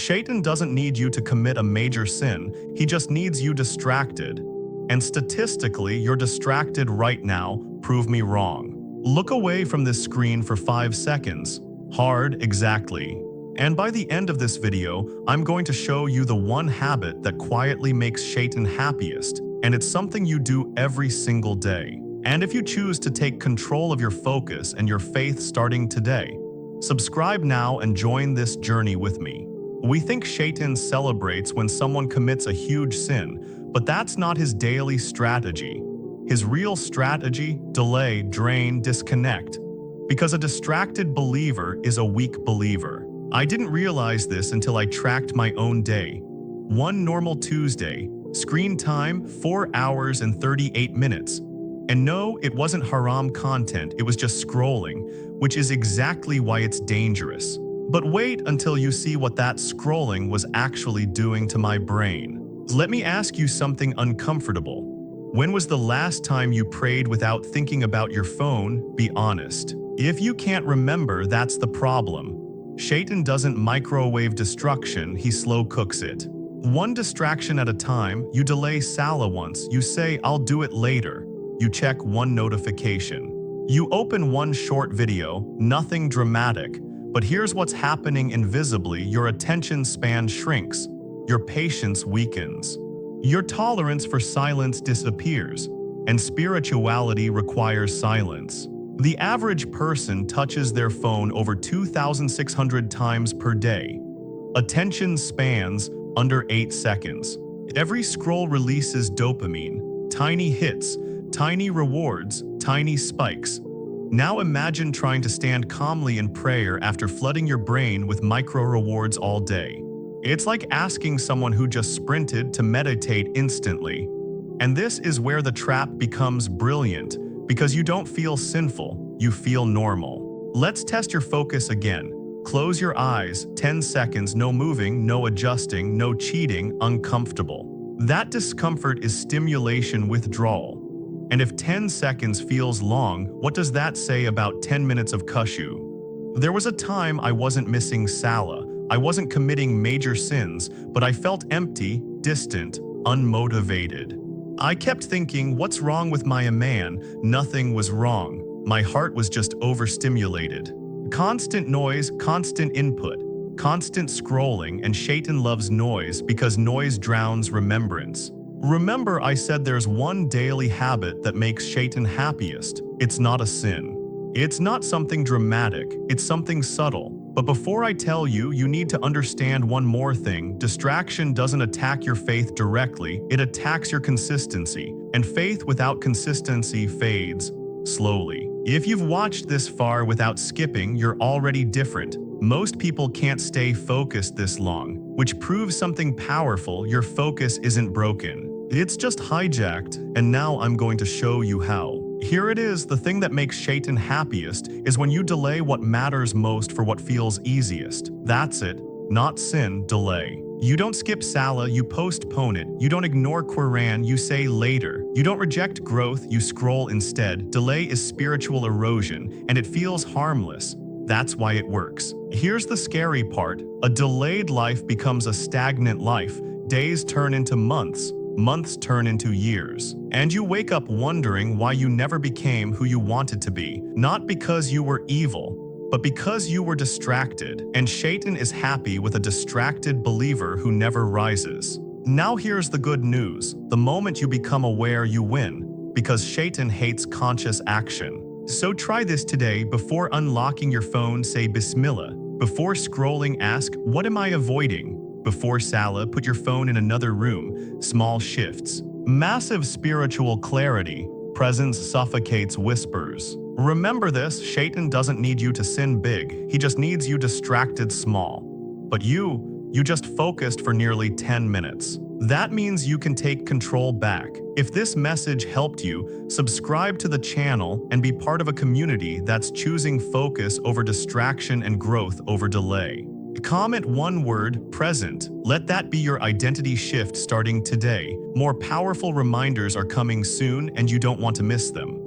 Shaytan doesn't need you to commit a major sin, he just needs you distracted. And statistically, you're distracted right now, prove me wrong. Look away from this screen for 5 seconds. Hard, exactly. And by the end of this video, I'm going to show you the one habit that quietly makes Shaytan happiest, and it's something you do every single day. And if you choose to take control of your focus and your faith starting today, subscribe now and join this journey with me. We think Shaytan celebrates when someone commits a huge sin, but that's not his daily strategy. His real strategy: delay, drain, disconnect. Because a distracted believer is a weak believer. I didn't realize this until I tracked my own day. One normal Tuesday, screen time 4 hours and 38 minutes. And no, it wasn't haram content, it was just scrolling, which is exactly why it's dangerous. But wait until you see what that scrolling was actually doing to my brain. Let me ask you something uncomfortable. When was the last time you prayed without thinking about your phone? Be honest. If you can't remember, that's the problem. Shaytan doesn't microwave destruction, he slow cooks it. One distraction at a time. You delay Salah once, you say, "I'll do it later." You check one notification. You open one short video, nothing dramatic. But here's what's happening invisibly: your attention span shrinks. Your patience weakens. Your tolerance for silence disappears. And spirituality requires silence. The average person touches their phone over 2,600 times per day. Attention spans under 8 seconds. Every scroll releases dopamine, tiny hits, tiny rewards, tiny spikes. Now imagine trying to stand calmly in prayer after flooding your brain with micro rewards all day. It's like asking someone who just sprinted to meditate instantly. And this is where the trap becomes brilliant, because you don't feel sinful, you feel normal. Let's test your focus again. Close your eyes, 10 seconds, no moving, no adjusting, no cheating, uncomfortable. That discomfort is stimulation withdrawal. And if 10 seconds feels long, what does that say about 10 minutes of khushu? There was a time I wasn't missing Salah, I wasn't committing major sins, but I felt empty, distant, unmotivated. I kept thinking, what's wrong with my man? Nothing was wrong. My heart was just overstimulated. Constant noise, constant input, constant scrolling, and Shaytan loves noise because noise drowns remembrance. Remember, I said there's one daily habit that makes Shaytan happiest. It's not a sin. It's not something dramatic, it's something subtle. But before I tell you, you need to understand one more thing. Distraction doesn't attack your faith directly, it attacks your consistency. And faith without consistency fades slowly. If you've watched this far without skipping, you're already different. Most people can't stay focused this long, which proves something powerful: your focus isn't broken. It's just hijacked, and now I'm going to show you how. Here it is: the thing that makes Shaytan happiest is when you delay what matters most for what feels easiest. That's it. Not sin, delay. You don't skip Salah, you postpone it. You don't ignore Quran, you say later. You don't reject growth, you scroll instead. Delay is spiritual erosion, and it feels harmless. That's why it works. Here's the scary part: a delayed life becomes a stagnant life. Days turn into months. Months turn into years. And you wake up wondering why you never became who you wanted to be. Not because you were evil, but because you were distracted. And Shaytan is happy with a distracted believer who never rises. Now here's the good news. The moment you become aware, you win. Because Shaytan hates conscious action. So try this today. Before unlocking your phone, say Bismillah. Before scrolling, ask, what am I avoiding? Before Salah, put your phone in another room. Small shifts. Massive spiritual clarity. Presence suffocates whispers. Remember this: Shaytan doesn't need you to sin big, he just needs you distracted small. But you just focused for nearly 10 minutes. That means you can take control back. If this message helped you, subscribe to the channel and be part of a community that's choosing focus over distraction and growth over delay. Comment one word: present. Let that be your identity shift starting today. More powerful reminders are coming soon, and you don't want to miss them.